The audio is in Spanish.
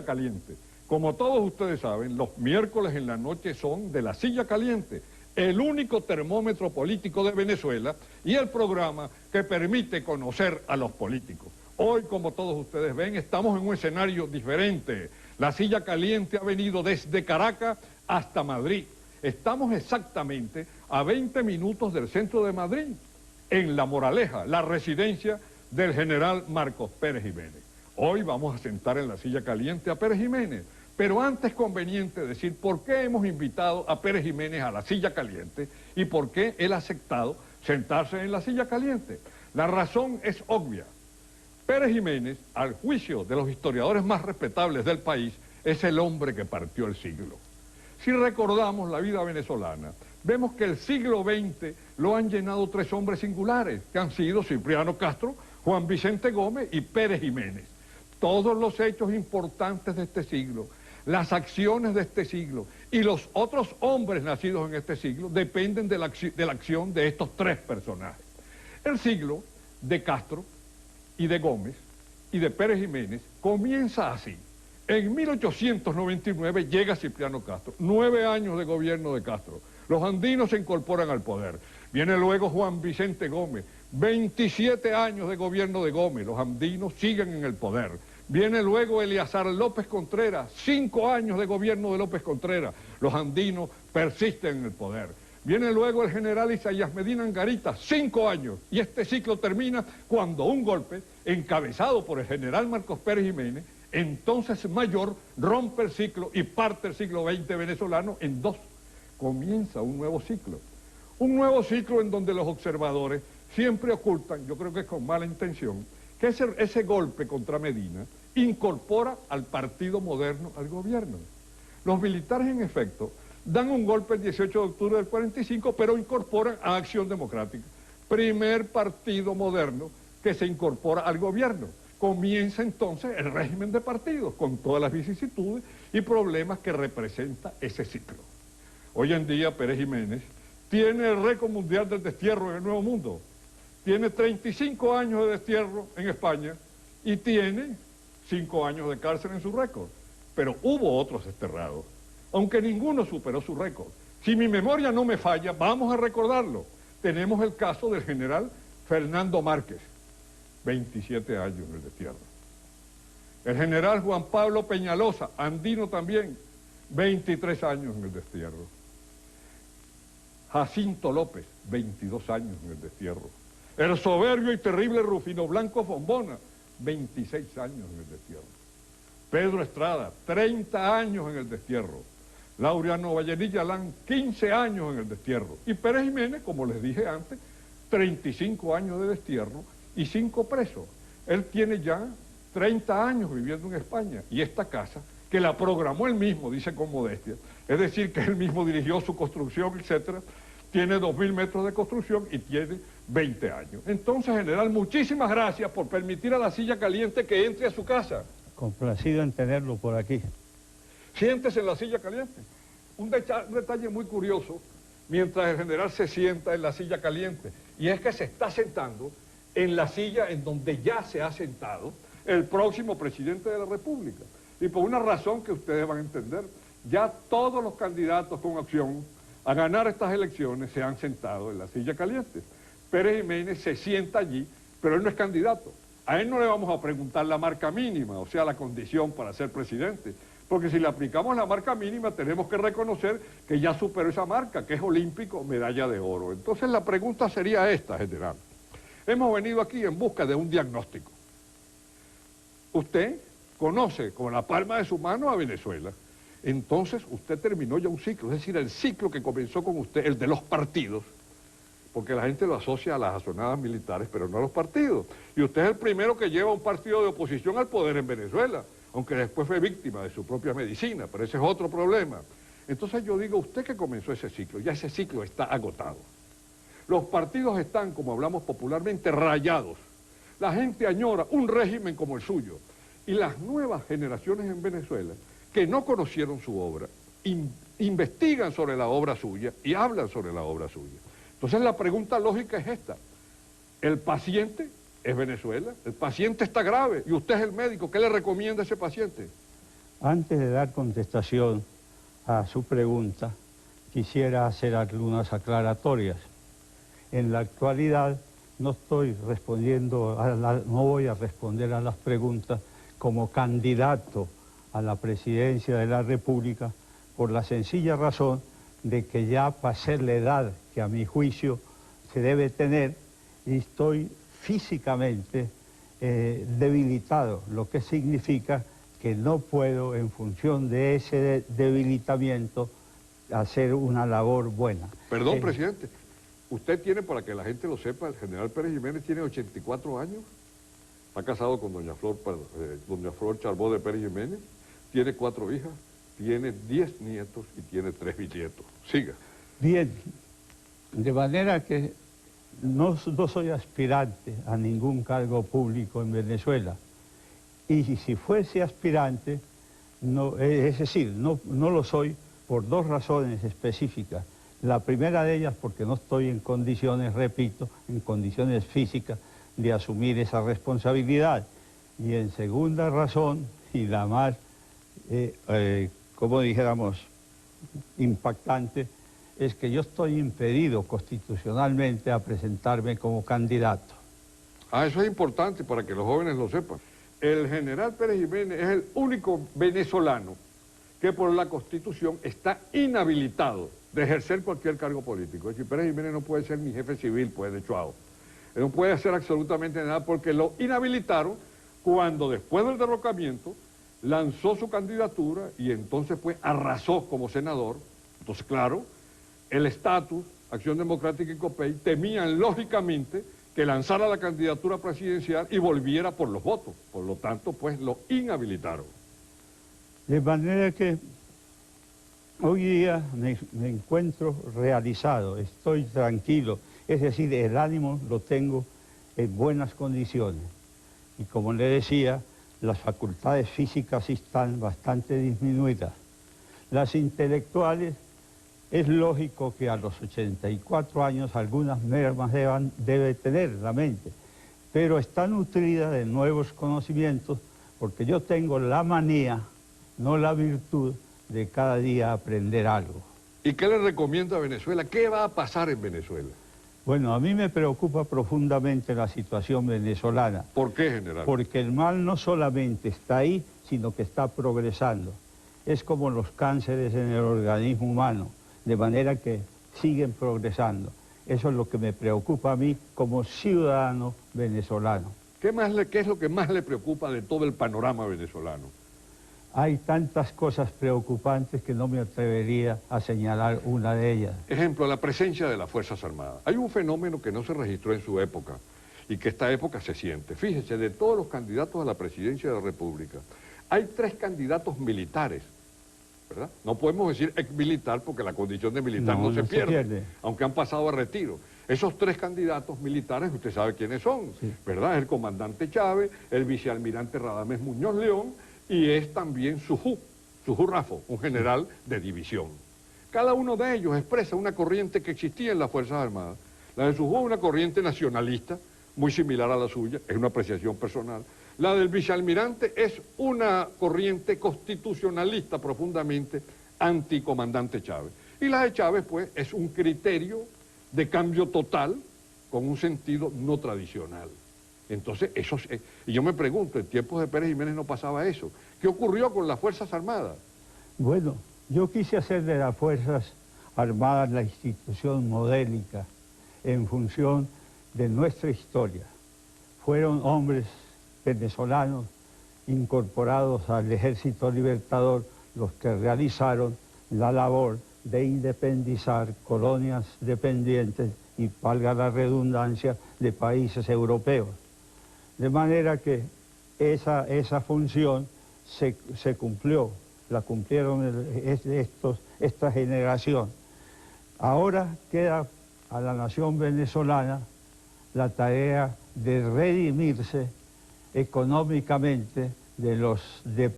Caliente. Como todos ustedes saben, los miércoles en la noche son de La Silla Caliente, el único termómetro político de Venezuela y el programa que permite conocer a los políticos. Hoy, como todos ustedes ven, estamos en un escenario diferente. La Silla Caliente ha venido desde Caracas hasta Madrid. Estamos exactamente a 20 minutos del centro de Madrid, en La Moraleja, la residencia del general Marcos Pérez Jiménez. Hoy vamos a sentar en la silla caliente a Pérez Jiménez, pero antes es conveniente decir por qué hemos invitado a Pérez Jiménez a la silla caliente y por qué él ha aceptado sentarse en la silla caliente. La razón es obvia. Pérez Jiménez, al juicio de los historiadores más respetables del país, es el hombre que partió el siglo. Si recordamos la vida venezolana, vemos que el siglo XX lo han llenado tres hombres singulares, que han sido Cipriano Castro, Juan Vicente Gómez y Pérez Jiménez. Todos los hechos importantes de este siglo, las acciones de este siglo y los otros hombres nacidos en este siglo dependen de la acción de estos tres personajes. El siglo de Castro y de Gómez y de Pérez Jiménez comienza así. En 1899 llega Cipriano Castro, 9 años de gobierno de Castro. Los andinos se incorporan al poder. Viene luego Juan Vicente Gómez, 27 años de gobierno de Gómez, los andinos siguen en el poder. Viene luego Eleazar López Contreras, 5 años de gobierno de López Contreras, los andinos persisten en el poder. Viene luego el general Isaías Medina Angarita, 5 años, y este ciclo termina cuando un golpe, encabezado por el general Marcos Pérez Jiménez, entonces mayor, rompe el ciclo y parte el siglo XX venezolano en dos. Comienza un nuevo ciclo. Un nuevo ciclo en donde los observadores siempre ocultan, yo creo que es con mala intención, que ese golpe contra Medina incorpora al Partido Moderno al gobierno. Los militares, en efecto, dan un golpe el 18 de octubre del 45, pero incorporan a Acción Democrática. Primer partido moderno que se incorpora al gobierno. Comienza entonces el régimen de partidos, con todas las vicisitudes y problemas que representa ese ciclo. Hoy en día Pérez Jiménez tiene el récord mundial del destierro en el Nuevo Mundo. Tiene 35 años de destierro en España y tiene 5 años de cárcel en su récord. Pero hubo otros desterrados, aunque ninguno superó su récord. Si mi memoria no me falla, vamos a recordarlo. Tenemos el caso del general Fernando Márquez, 27 años en el destierro. El general Juan Pablo Peñalosa, andino también, 23 años en el destierro. Jacinto López, 22 años en el destierro. El soberbio y terrible Rufino Blanco Fombona, 26 años en el destierro. Pedro Estrada, 30 años en el destierro. Laureano Vallenilla Alán, 15 años en el destierro. Y Pérez Jiménez, como les dije antes, 35 años de destierro y 5 presos. Él tiene ya 30 años viviendo en España. Y esta casa, que la programó él mismo, dice con modestia, es decir, que él mismo dirigió su construcción, etcétera, tiene 2.000 metros de construcción y tiene 20 años. Entonces, general, muchísimas gracias por permitir a la silla caliente que entre a su casa. Complacido en tenerlo por aquí. Siéntese en la silla caliente. Un detalle muy curioso, mientras el general se sienta en la silla caliente, y es que se está sentando en la silla en donde ya se ha sentado el próximo presidente de la República. Y por una razón que ustedes van a entender, ya todos los candidatos con opción a ganar estas elecciones se han sentado en la silla caliente. Pérez Jiménez se sienta allí, pero él no es candidato. A él no le vamos a preguntar la marca mínima, o sea, la condición para ser presidente, porque si le aplicamos la marca mínima tenemos que reconocer que ya superó esa marca, que es olímpico, medalla de oro. Entonces la pregunta sería esta, general. Hemos venido aquí en busca de un diagnóstico. Usted conoce con la palma de su mano a Venezuela. Entonces usted terminó ya un ciclo, es decir, el ciclo que comenzó con usted, el de los partidos, porque la gente lo asocia a las asonadas militares, pero no a los partidos. Y usted es el primero que lleva un partido de oposición al poder en Venezuela, aunque después fue víctima de su propia medicina, pero ese es otro problema. Entonces yo digo, usted que comenzó ese ciclo, ya ese ciclo está agotado. Los partidos están, como hablamos popularmente, rayados. La gente añora un régimen como el suyo. Y las nuevas generaciones en Venezuela, que no conocieron su obra, investigan sobre la obra suya y hablan sobre la obra suya. Entonces la pregunta lógica es esta. ¿El paciente es Venezuela? El paciente está grave y usted es el médico. ¿Qué le recomienda a ese paciente? Antes de dar contestación a su pregunta, quisiera hacer algunas aclaratorias. En la actualidad no estoy respondiendo, no voy a responder a las preguntas como candidato a la presidencia de la República por la sencilla razón de que ya pasé la edad que a mi juicio se debe tener y estoy físicamente debilitado, lo que significa que no puedo, en función de ese debilitamiento, hacer una labor buena. Perdón, presidente, usted tiene, para que la gente lo sepa, el general Pérez Jiménez tiene 84 años, está casado con doña Flor Charbó de Pérez Jiménez, tiene 4 hijas, tiene 10 nietos y tiene 3 bisnietos. Siga. Bien, de manera que no soy aspirante a ningún cargo público en Venezuela. Y si fuese aspirante, es decir, no lo soy por 2 razones específicas. La primera de ellas porque no estoy en condiciones, repito, en condiciones físicas de asumir esa responsabilidad. Y en segunda razón, y la más, como dijéramos, impactante, es que yo estoy impedido constitucionalmente a presentarme como candidato. Eso es importante para que los jóvenes lo sepan. El general Pérez Jiménez es el único venezolano que por la Constitución está inhabilitado de ejercer cualquier cargo político. Es decir, Pérez Jiménez no puede ser ni jefe civil, pues, de Chuao. Él no puede hacer absolutamente nada porque lo inhabilitaron cuando, después del derrocamiento, lanzó su candidatura y entonces, pues, arrasó como senador. Entonces, claro, el estatus, Acción Democrática y COPEI temían, lógicamente, que lanzara la candidatura presidencial y volviera por los votos. Por lo tanto, pues, lo inhabilitaron. De manera que hoy día me encuentro realizado, estoy tranquilo, es decir, el ánimo lo tengo en buenas condiciones. Y como le decía, las facultades físicas están bastante disminuidas. Las intelectuales, es lógico que a los 84 años algunas mermas debe tener la mente, pero está nutrida de nuevos conocimientos porque yo tengo la manía, no la virtud, de cada día aprender algo. ¿Y qué le recomienda a Venezuela? ¿Qué va a pasar en Venezuela? Bueno, a mí me preocupa profundamente la situación venezolana. ¿Por qué, general? Porque el mal no solamente está ahí, sino que está progresando. Es como los cánceres en el organismo humano, de manera que siguen progresando. Eso es lo que me preocupa a mí como ciudadano venezolano. ¿Qué es lo que más le preocupa de todo el panorama venezolano? Hay tantas cosas preocupantes que no me atrevería a señalar una de ellas. Ejemplo, la presencia de las Fuerzas Armadas. Hay un fenómeno que no se registró en su época y que esta época se siente. Fíjese, de todos los candidatos a la presidencia de la República, hay 3 candidatos militares, ¿verdad? No podemos decir ex-militar porque la condición de militar no se pierde, aunque han pasado a retiro. Esos 3 candidatos militares, usted sabe quiénes son, sí, ¿verdad? El comandante Chávez, el vicealmirante Radamés Muñoz León, y es también Sujú Rafo, un general de división. Cada uno de ellos expresa una corriente que existía en las Fuerzas Armadas. La de Sujú es una corriente nacionalista, muy similar a la suya, es una apreciación personal. La del vicealmirante es una corriente constitucionalista profundamente anticomandante Chávez. Y la de Chávez, pues, es un criterio de cambio total con un sentido no tradicional. Entonces, y yo me pregunto, en tiempos de Pérez Jiménez no pasaba eso. ¿Qué ocurrió con las Fuerzas Armadas? Bueno, yo quise hacer de las Fuerzas Armadas la institución modélica en función de nuestra historia. Fueron hombres venezolanos incorporados al Ejército Libertador los que realizaron la labor de independizar colonias dependientes y, valga la redundancia, de países europeos. De manera que esa función se cumplió, la cumplieron esta generación. Ahora queda a la nación venezolana la tarea de redimirse económicamente de los